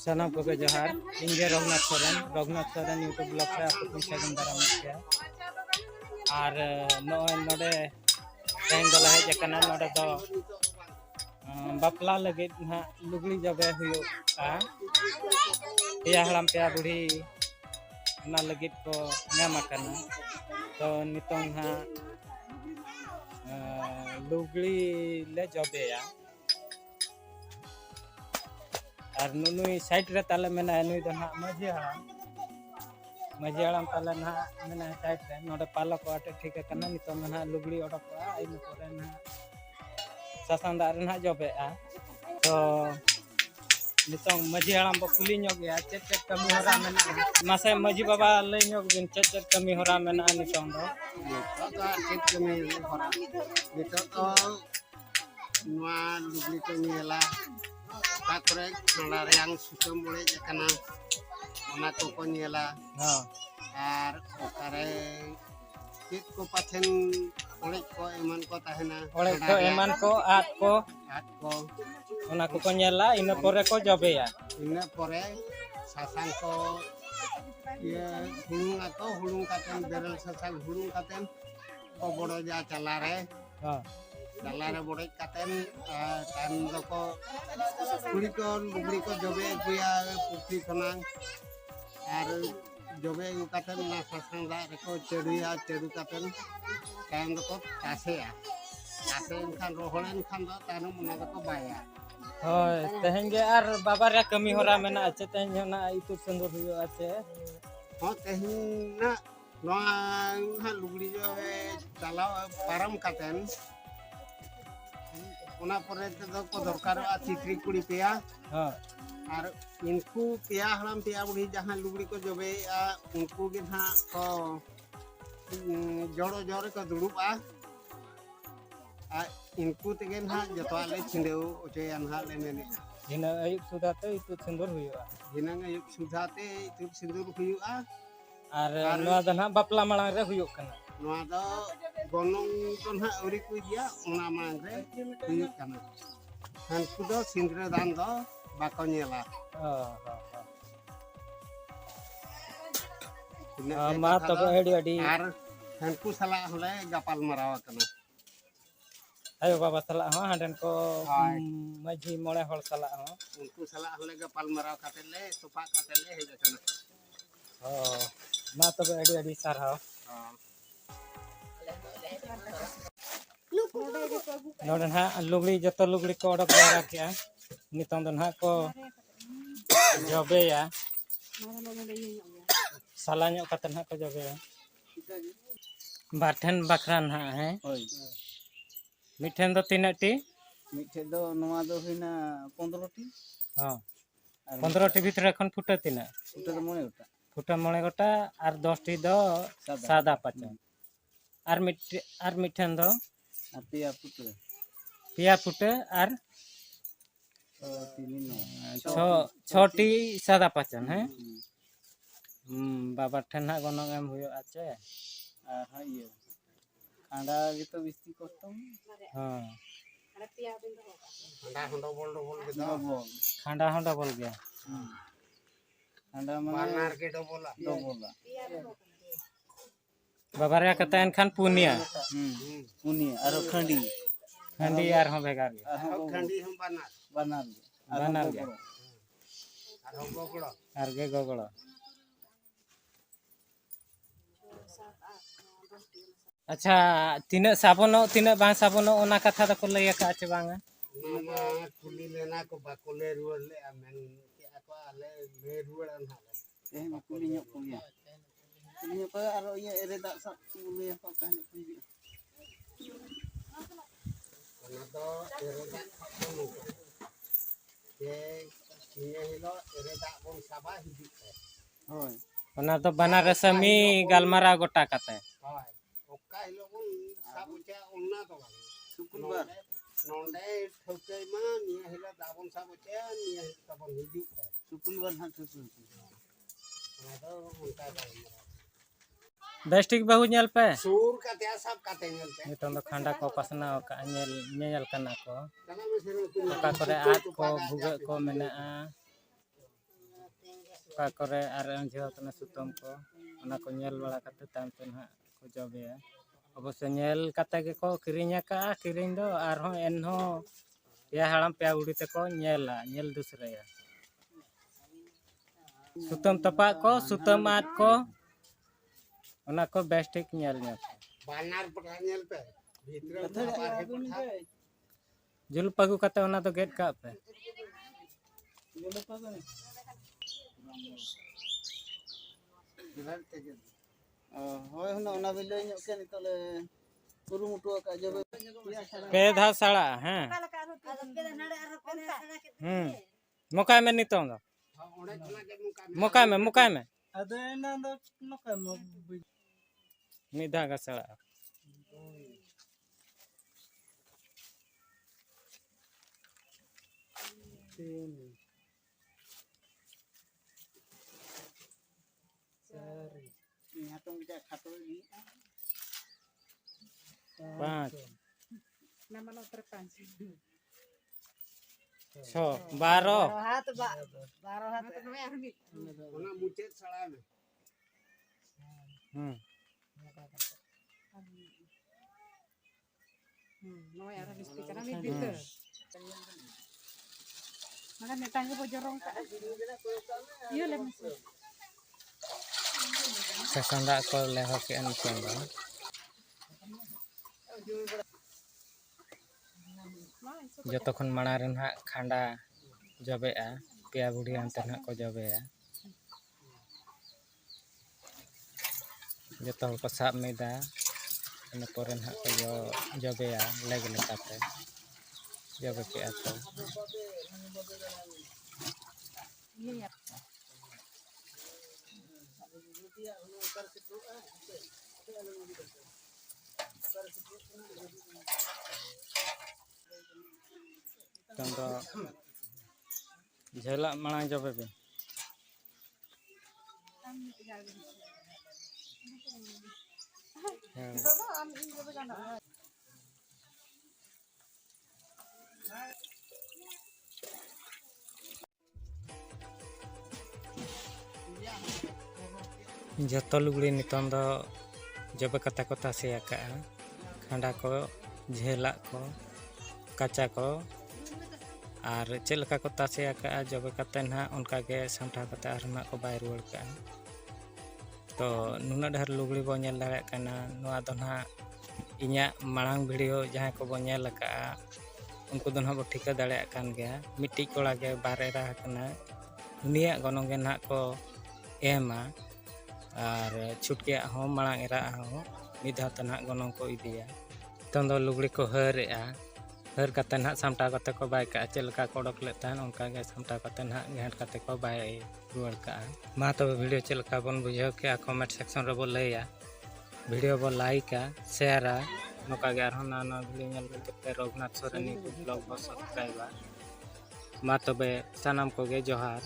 सनम को जोहार इंगे Raghunath Soren YouTube blog से आपको कुछ सागम दाराम किया और नोडे तेन दला हेज कना नोडे दो बापला लगे ना लुगड़ी जबे हुयो आ या हलाम पे बुढ़ी ना लगे को नाम कना तो नितों हा लुगड़ी ले जबेया और नुई साइड रे ताले मेना नुई दो ना मजी हड़ाम ताले ना मेना साइड रे नोडे पालक आटे ठीक कना नितो ना लुगड़ी ओडोका इन पोरे ना सासान दार ना जबेआ तो नितो मजी हड़ाम बो कुली ᱧᱚᱜ गया चेत कमी होरा मेना मासे मजी बाबा ले ᱧᱚᱜ बिन चेत कमी होरा मेना नितो दो चेत कमी होरा नितो तो नवा लुगड़ी को ᱧᱮᱞᱟ ताकरे खाना रेंग सुसम बड़े जकना ओना को ᱧᱮᱞᱟ हां और ओकारे चेत को पाछन ओड़े को एमन को ताहेना ओड़े को एमन को आट को ओना को ᱧᱮᱞᱟ इन पोरे को जबेया इन पोरे सासांग को ये हुलुंग कातेन बेरल सासांग हुलुंग कातेन को बड़ो जा चला रे हां चला रे बड़े कातेन टाइम दको कुड़ी को लुगड़ी को जबे गुया पुखरी खना और जबे कातेन ना सासांग दा रे को चेड़िया चेड़ू कातेन टाइम दको तासेया तासे इनखान रोहलेन खान दो तानो मना दको बाया होय तेहेंगे आर बाबा रे कमी होरा मेना आचे तेहें ना यूट्यूब संदर हुयो आचे हां तेहें ना नोआ हा लुगड़ी जो चलाव पारम कातेन ओना परे तो को दरकार आ चित्री कुड़ी पेया हां और इनको पेया हराम पेया बुढ़ी जहां लुगड़ी को जबे उनको के ना को जोड़ो जोड़े को दुड़ुबा इनको तेगे ना जतवाले छिंदेउ ओचे अनहा ले मेने हिना अयुब सुधाते यूट्यूब संदर हुयो हिना अयुब सुधाते यूट्यूब संदर हुयो और नोआ दना बापला मांग रे हुयो कना नोआ दो गोनों तो ना औरी को दिया ओना मांग रे हुयो कना हानकु दो सिंद्र दान दो बाको ᱧᱮᱞᱟ मा तब एडी एडी और हानकु सला हले गपाल मराव कना आयो बाबा सला हो हांडन को मजी मोळे हळ सला हो उनको सला हले गपाल मराव काटेले तोपा काटेले हे जकना मा तब एडी एडी सारा नोडन हा लुगड़ी जतो लुगड़ी को ओडक बरा किया नितों दन हा को जबेया साला ᱧᱚᱜ कतन हा को जबेया बाठन बखरान हा है मिठेन दो तीन टी मिठे दो नवा दो होइना 15 टी हां 15 टी भीतर एखन फुटा तीना फुटा दो मोने गोटा फुटा मोने गोटा और 10 टी दो सादा पाचा और मिठेन दो पिया फुटे और 6 टी सादा पाचन है बाबा ठन हा गनों एम हुयो आचे हां ये खांडा गे तो बिस्ती करतम हां खांडा हंडो बोल के दो खांडा हंडो बोल गया खांडा माने बानार के दो बोला बाबा रे कतन खान पुनिया पुनिया और खंडी यार हो भेगार गया खंडी हम बानार गया और हम गोगड़ो और गे गोगड़ो अच्छा तीना साबनो तीना बा साबनो ओना कथा द को लय का छ बांगा नामा कुली लेना को बाकोले रुवर ले आमेन के को आले ले रुवर अन हाले ए कुली ᱧᱚᱜ को गया कुली ᱧᱚᱜ को और ये एरे दा सब कुली को कहने को ओना तो एरे दा को के ये हिलो एरे दा बोन साबा हिदी होय ओना तो बनारस में गलमारा गोटा कते होय ओका हिलो बोन साबुचा ओना तो शुक्रवार नोंडे ठोके मा निया हिलो दाबन साबुचा निया तबन हिदी शुक्रवार हां ठोके ओना तो उनका बेस्टिक बहु नेल पे सूर का त्या सब काते नेलते नितों दो खांडा को पसना का नेल कना को कना में से ओका करे आट को भुगे को मेना ᱚᱠᱟ ᱠᱚᱨᱮ ᱟᱨ ᱟᱸᱡᱷᱟᱹᱣ ᱠᱟᱱᱟ ᱥᱩᱛᱟᱹᱢ ᱠᱚ ᱚᱱᱟ ᱠᱚ ᱧᱮᱞ ᱵᱟᱲᱟ ᱠᱟᱛᱮ ᱛᱟᱭᱚᱢ ᱛᱮ ᱱᱟᱦᱟᱜ ᱠᱚ ᱡᱚᱵᱮᱭᱟ ᱚᱵᱚᱥᱥᱳ ᱧᱮᱞ ᱠᱟᱛᱮ ᱜᱮᱠᱚ ᱠᱤᱨᱤᱧ ᱟᱠᱟᱜᱼᱟ ᱠᱤᱨᱤᱧ ᱫᱚ ᱟᱨᱦᱚᱸ ᱮᱱᱦᱚᱸ ᱯᱮᱭᱟ ᱦᱟᱲᱟᱢ ᱯᱮᱭᱟ ᱵᱩढ़ᱤ ᱛᱮᱠᱚ ᱧᱮᱞ ᱫᱩᱥᱨᱟᱭᱟ ᱥᱩᱛᱟᱹᱢ ᱛᱚᱯᱟᱜ ᱠᱚ ᱥᱩᱛᱟᱹᱢ ᱟᱫ ko ᱚᱱᱟ ᱠᱚ ᱵᱮᱥ ᱴᱷᱤᱠ ᱧᱮᱞ ᱵᱟᱱᱟᱨ ᱯᱟᱴᱷᱟ ᱧᱮᱞ ᱯᱮ ᱵᱷᱤᱛᱨᱤ ᱨᱮ ᱵᱟᱨᱦᱮ ᱯᱟᱴᱷᱟ ᱡᱩᱞᱩᱯ ᱟᱹᱜᱩ ᱠᱟᱛᱮ ᱚᱱᱟ ᱫᱚ ᱜᱮᱫ ᱠᱟᱜ ᱯᱮ ᱦᱳᱭ ᱦᱩᱱᱟᱹᱝ ᱚᱱᱟ ᱵᱤᱱ ᱞᱟᱹᱭ ᱧᱚᱜ ᱠᱮᱭᱟ ᱱᱤᱛᱚᱜ ᱞᱮ ᱠᱩᱨᱩᱢᱩᱴᱩ ᱟᱠᱟᱫ ᱡᱚᱵᱮ ᱯᱮ ᱫᱷᱟᱣ ᱥᱟᱲᱟᱜ ᱦᱮᱸ ᱢᱚᱠᱟᱭ ᱢᱮ ᱱᱤᱛᱚᱝ ᱫᱚ ᱚᱸᱰᱮ ᱠᱷᱚᱱᱟᱜ ᱜᱮ ᱢᱚᱠᱟᱭ ᱢᱮ ᱟᱫᱚ ᱮᱱᱟ ᱫᱚ ᱱᱚᱠᱟ ᱢᱤᱫ ᱫᱷᱟᱣ ᱜᱟ ᱥᱟᱲᱟᱜᱼᱟ पाँच छो 12 ᱚᱱᱟ ᱢᱩᱪᱟᱹᱫ ᱥᱟᱲᱟ ᱢᱮ sasang dak ko leho ke an nitong do joto khon mara ren ha khanda jobea peya budi ante na ko jobea joto ko sab meda ene poren ha ko jobea leg lekate jobe ke ato Contoh jelak malang coba bin. Joto lugli nitong do jobe kata ko tase akaa khanda ko jelak ko kaca ko আর ᱪᱮᱫ ᱞᱮᱠᱟ ᱠᱚ ᱛᱟᱥᱮ ᱟᱠᱟᱜᱼᱟ ᱡᱚᱵᱮ ᱠᱟᱛᱮ ᱱᱟᱦᱟᱜ ᱚᱱᱠᱟ ᱜᱮ ᱥᱟᱢᱴᱟᱣ ᱠᱟᱛᱮ ᱟᱨ ᱱᱟᱦᱟᱜ ᱠᱚ ᱵᱟᱭ ᱨᱩᱣᱟᱹᱲ ᱠᱟᱜᱼᱟ ᱛᱚ ᱱᱩᱱᱟᱹᱜ ᱰᱷᱮᱨ ᱞᱩᱜᱽᱲᱤ ᱵᱚ ᱧᱮᱞ ᱫᱟᱲᱮᱭᱟᱜ ᱠᱟᱱᱟ ᱱᱚᱣᱟ ᱫᱚ ᱱᱟᱦᱟᱜ ᱤᱧᱟᱹᱜ ᱢᱟᱲᱟᱝ ᱵᱷᱤᱰᱤᱭᱳ ᱡᱟᱦᱟᱸᱭ ᱠᱚ ᱵᱚ ᱧᱮᱞ ᱟᱠᱟᱜᱼᱟ ᱩᱱᱠᱩ ᱫᱚ ᱱᱟᱦᱟᱜ ᱵᱚ ᱴᱷᱤᱠᱟᱹ ᱫᱟᱲᱮᱭᱟᱜ ᱠᱟᱱ ᱜᱮᱭᱟ ᱢᱤᱫᱴᱤᱡ ᱠᱚᱲᱟ ᱜᱮ ᱵᱟᱨ ᱮᱨᱟ ᱟᱠᱟᱱᱟ ᱩᱱᱤᱭᱟᱜ ᱜᱚᱱᱚᱝ ᱜᱮ ᱱᱟᱦᱟᱜ ᱠᱚ ᱮᱢᱟ ᱟᱨ ᱪᱷᱩᱴᱠᱤᱭᱟᱜ ᱦᱚᱸ ᱢᱟᱲᱟᱝ ᱮᱨᱟ ᱦᱚᱸ ᱢᱤᱫ ᱫᱷᱟᱣ ᱛᱮ ᱱᱟᱦᱟᱜ ᱜᱚᱱᱚᱝ ko ᱤᱫᱤᱭᱟ ᱱᱤᱛᱚᱝ ᱫᱚ ᱞᱩᱜᱽᱲᱤ ᱠᱚ ᱦᱟᱹᱨᱮᱜᱼᱟ हर कते ना सामटा कते को बाय का चलका को डक लेतान उनका गे सामटा कते ना घेंट कते को बाय रुआड़ का मा तो वीडियो चलका बन बुझाव के कमेंट सेक्शन रे बो लैया वीडियो बो लाइक शेयर नोका गे आरो ना ना वीडियो नेल के रघुनाथ सोरेन यूट्यूब ब्लॉग बो सब्सक्राइब मा तो बे सनाम को गे जोहार।